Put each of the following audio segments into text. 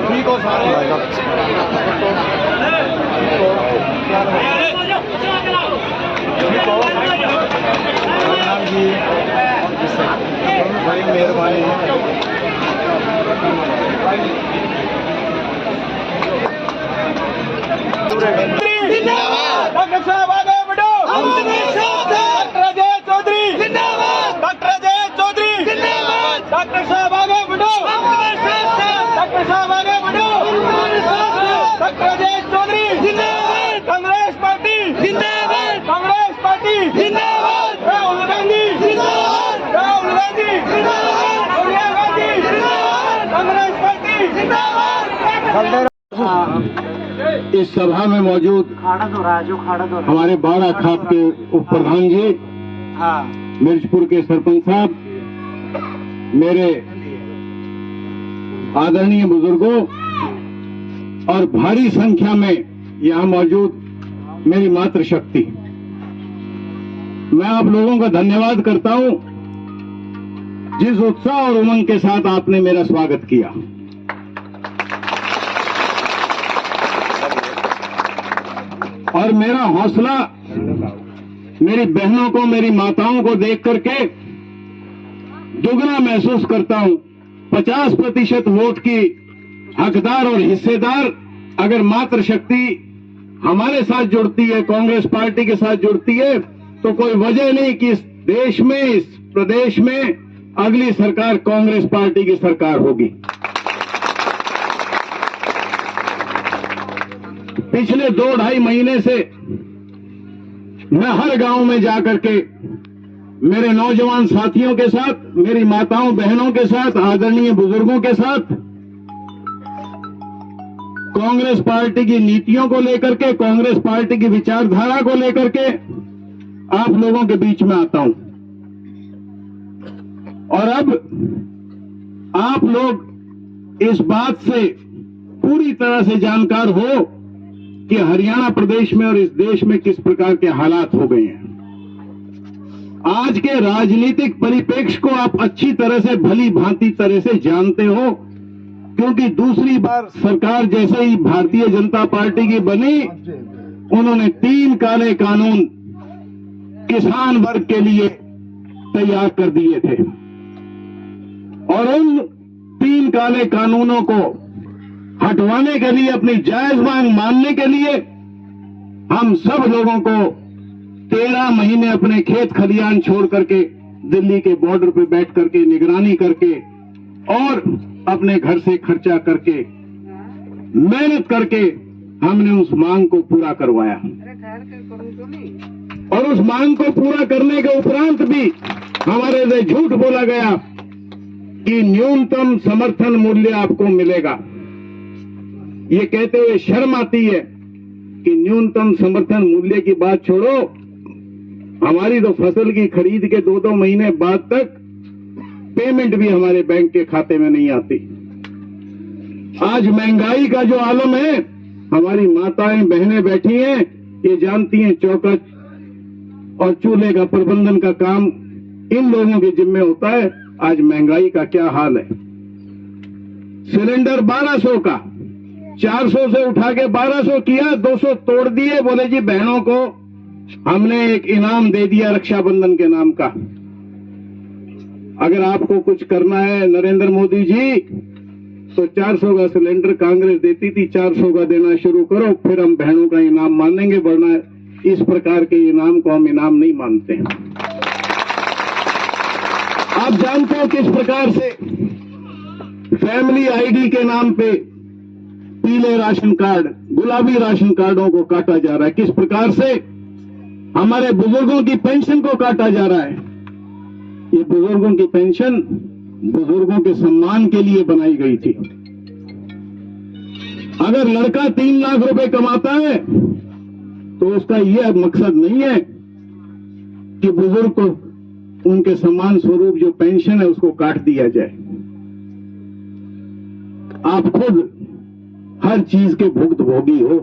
ठीक हो सारे जी, बड़ी मेहरबानी डॉक्टर साहब आगे बढ़ो। डॉक्टर अजय चौधरी जिंदाबाद। डॉक्टर अजय चौधरी जिंदाबाद। डॉक्टर साहब आगे बढ़ो। डॉक्टर साहब आगे बढ़ो। डॉक्टर अजय चौधरी जिंदाबाद। कांग्रेस पार्टी जिंदाबाद। कांग्रेस पार्टी जिंदाबाद। राहुल गांधी जिंदाबाद। राहुल गांधी जिंदाबाद। सोनिया गांधी जिंदाबाद। कांग्रेस पार्टी जिंदाबाद। इस सभा में मौजूद हमारे बाड़ा खाप के उप प्रधान जी, मिर्चपुर के सरपंच साहब, मेरे आदरणीय बुजुर्गों और भारी संख्या में यहाँ मौजूद मेरी मातृशक्ति, मैं आप लोगों का धन्यवाद करता हूँ जिस उत्साह और उमंग के साथ आपने मेरा स्वागत किया। और मेरा हौसला मेरी बहनों को, मेरी माताओं को देख करके दुगना महसूस करता हूं। 50% वोट की हकदार और हिस्सेदार अगर मातृशक्ति हमारे साथ जुड़ती है, कांग्रेस पार्टी के साथ जुड़ती है, तो कोई वजह नहीं कि इस देश में, इस प्रदेश में अगली सरकार कांग्रेस पार्टी की सरकार होगी। पिछले 2-2.5 महीने से मैं हर गांव में जाकर के मेरे नौजवान साथियों के साथ, मेरी माताओं बहनों के साथ, आदरणीय बुजुर्गों के साथ कांग्रेस पार्टी की नीतियों को लेकर के, कांग्रेस पार्टी की विचारधारा को लेकर के आप लोगों के बीच में आता हूं। और अब आप लोग इस बात से पूरी तरह से जानकार हो कि हरियाणा प्रदेश में और इस देश में किस प्रकार के हालात हो गए हैं। आज के राजनीतिक परिप्रेक्ष्य को आप अच्छी तरह से, भली भांति तरह से जानते हो, क्योंकि दूसरी बार सरकार जैसे ही भारतीय जनता पार्टी की बनी, उन्होंने 3 काले कानून किसान वर्ग के लिए तैयार कर दिए थे। और उन 3 काले कानूनों को हटवाने के लिए, अपनी जायज मांग मानने के लिए हम सब लोगों को 13 महीने अपने खेत खलियान छोड़ करके दिल्ली के बॉर्डर पे बैठ करके निगरानी करके और अपने घर से खर्चा करके मेहनत करके हमने उस मांग को पूरा करवाया। और उस मांग को पूरा करने के उपरांत भी हमारे से झूठ बोला गया कि न्यूनतम समर्थन मूल्य आपको मिलेगा। ये कहते हुए शर्म आती है कि न्यूनतम समर्थन मूल्य की बात छोड़ो, हमारी तो फसल की खरीद के 2-2 महीने बाद तक पेमेंट भी हमारे बैंक के खाते में नहीं आती। आज महंगाई का जो आलम है, हमारी माताएं बहनें बैठी हैं, ये जानती हैं चौका और चूल्हे का प्रबंधन का काम इन लोगों के जिम्मे होता है। आज महंगाई का क्या हाल है। सिलेंडर 1200 का 400 से उठा के 1200 किया, 200 तोड़ दिए। बोले जी बहनों को हमने एक इनाम दे दिया रक्षाबंधन के नाम का। अगर आपको कुछ करना है नरेंद्र मोदी जी, तो 400 का सिलेंडर कांग्रेस देती थी, 400 का देना शुरू करो, फिर हम बहनों का इनाम मानेंगे, वरना इस प्रकार के इनाम को हम इनाम नहीं मानते हैं। आप जानते हो किस प्रकार से फैमिली आईडी के नाम पे पीले राशन कार्ड, गुलाबी राशन कार्डों को काटा जा रहा है, किस प्रकार से हमारे बुजुर्गों की पेंशन को काटा जा रहा है। ये बुजुर्गों की पेंशन बुजुर्गों के सम्मान के लिए बनाई गई थी। अगर लड़का 3 लाख रुपए कमाता है तो उसका यह मकसद नहीं है कि बुजुर्ग को उनके सम्मान स्वरूप जो पेंशन है उसको काट दिया जाए। आप खुद हर चीज के भुक्तभोगी हो।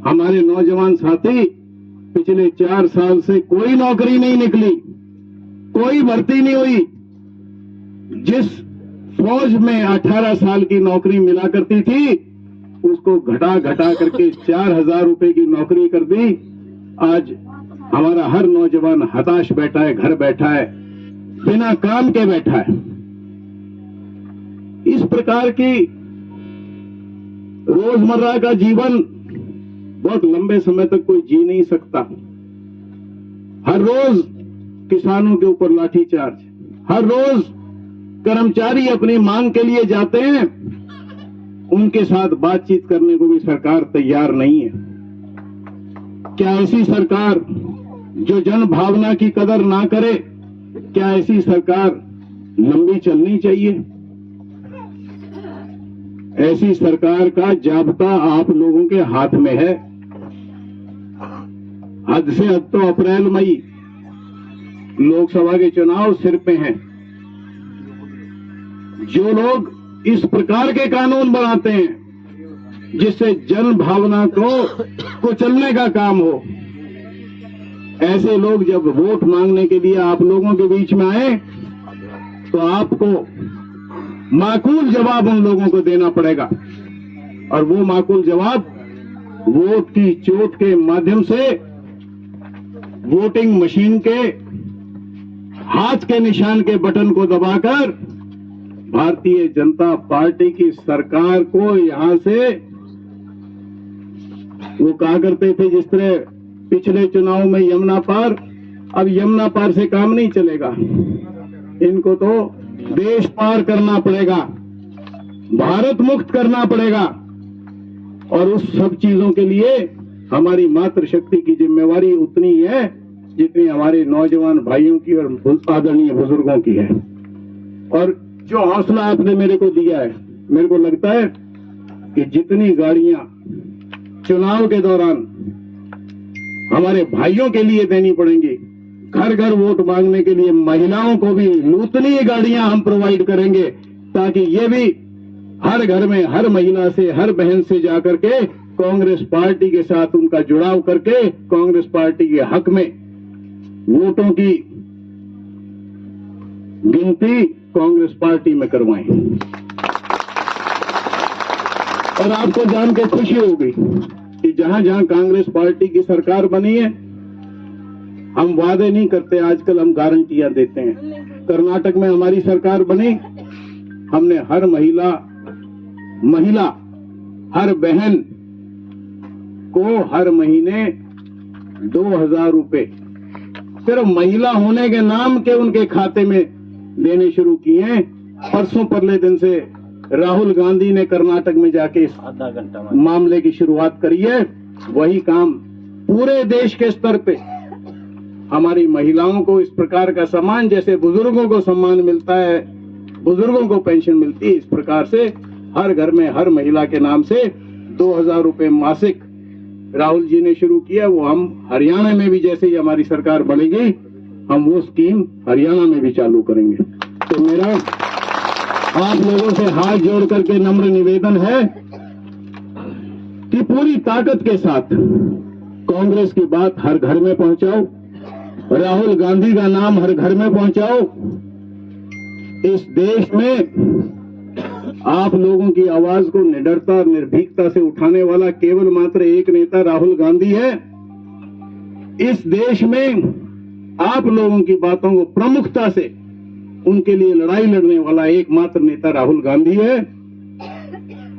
हमारे नौजवान साथी पिछले 4 साल से कोई नौकरी नहीं निकली, कोई भर्ती नहीं हुई। जिस फौज में 18 साल की नौकरी मिला करती थी उसको घटा करके 4000 रुपए की नौकरी कर दी। आज हमारा हर नौजवान हताश बैठा है, घर बैठा है, बिना काम के बैठा है। इस प्रकार की रोजमर्रा का जीवन बहुत लंबे समय तक कोई जी नहीं सकता। हर रोज किसानों के ऊपर लाठीचार्ज, हर रोज कर्मचारी अपनी मांग के लिए जाते हैं, उनके साथ बातचीत करने को भी सरकार तैयार नहीं है। क्या ऐसी सरकार जो जन भावना की कदर ना करे, क्या ऐसी सरकार लंबी चलनी चाहिए? ऐसी सरकार का जाब्ता आप लोगों के हाथ में है। हद से हद तो अप्रैल मई लोकसभा के चुनाव सिर पे हैं। जो लोग इस प्रकार के कानून बनाते हैं जिससे जन भावना को कुचलने का काम हो, ऐसे लोग जब वोट मांगने के लिए आप लोगों के बीच में आए तो आपको माकूल जवाब उन लोगों को देना पड़ेगा। और वो माकूल जवाब वोट की चोट के माध्यम से, वोटिंग मशीन के हाथ के निशान के बटन को दबाकर भारतीय जनता पार्टी की सरकार को यहां से, वो कहा करते थे जिस तरह पिछले चुनाव में यमुना पार, अब यमुना पार से काम नहीं चलेगा, इनको तो देश पार करना पड़ेगा, भारत मुक्त करना पड़ेगा। और उस सब चीजों के लिए हमारी मातृशक्ति की जिम्मेवारी उतनी है जितनी हमारे नौजवान भाइयों की और आदरणीय बुजुर्गों की है। और जो हौसला आपने मेरे को दिया है, मेरे को लगता है कि जितनी गाड़ियां चुनाव के दौरान हमारे भाइयों के लिए देनी पड़ेंगी, घर घर वोट मांगने के लिए महिलाओं को भी नूतनी गाड़ियां हम प्रोवाइड करेंगे, ताकि ये भी हर घर में हर महिला से, हर बहन से जाकर के कांग्रेस पार्टी के साथ उनका जुड़ाव करके कांग्रेस पार्टी के हक में वोटों की गिनती कांग्रेस पार्टी में करवाएं। और आपको जान के खुशी होगी कि जहां जहां कांग्रेस पार्टी की सरकार बनी है, हम वादे नहीं करते, आजकल हम गारंटियां देते हैं। कर्नाटक में हमारी सरकार बनी, हमने हर महिला हर बहन को हर महीने 2000 रुपए सिर्फ महिला होने के नाम के उनके खाते में देने शुरू किए हैं। परसों परले दिन से राहुल गांधी ने कर्नाटक में जाके इस मामले की शुरुआत करी है। वही काम पूरे देश के स्तर पे हमारी महिलाओं को इस प्रकार का सम्मान, जैसे बुजुर्गों को सम्मान मिलता है, बुजुर्गों को पेंशन मिलती है, इस प्रकार से हर घर में हर महिला के नाम से 2000 रुपए मासिक राहुल जी ने शुरू किया। वो हम हरियाणा में भी, जैसे ही हमारी सरकार बनेगी, हम वो स्कीम हरियाणा में भी चालू करेंगे। तो मेरा आप लोगों से हाथ जोड़ करके नम्र निवेदन है कि पूरी ताकत के साथ कांग्रेस की बात हर घर में पहुंचाओ, राहुल गांधी का नाम हर घर में पहुंचाओ। इस देश में आप लोगों की आवाज को निडरता और निर्भीकता से उठाने वाला केवल मात्र एक नेता राहुल गांधी है। इस देश में आप लोगों की बातों को प्रमुखता से उनके लिए लड़ाई लड़ने वाला एकमात्र नेता राहुल गांधी है।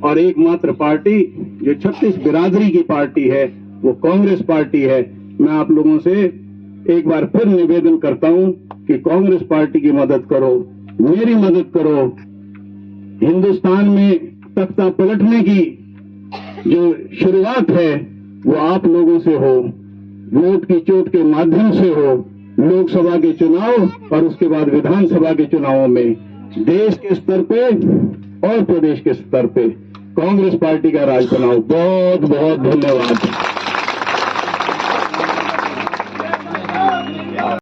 और एकमात्र पार्टी जो 36 बिरादरी की पार्टी है वो कांग्रेस पार्टी है। मैं आप लोगों से एक बार फिर निवेदन करता हूं कि कांग्रेस पार्टी की मदद करो, मेरी मदद करो। हिंदुस्तान में तख्ता पलटने की जो शुरुआत है वो आप लोगों से हो, वोट की चोट के माध्यम से हो। लोकसभा के चुनाव और उसके बाद विधानसभा के चुनावों में देश के स्तर पे और प्रदेश के स्तर पे कांग्रेस पार्टी का राज बनाओ। बहुत बहुत धन्यवाद।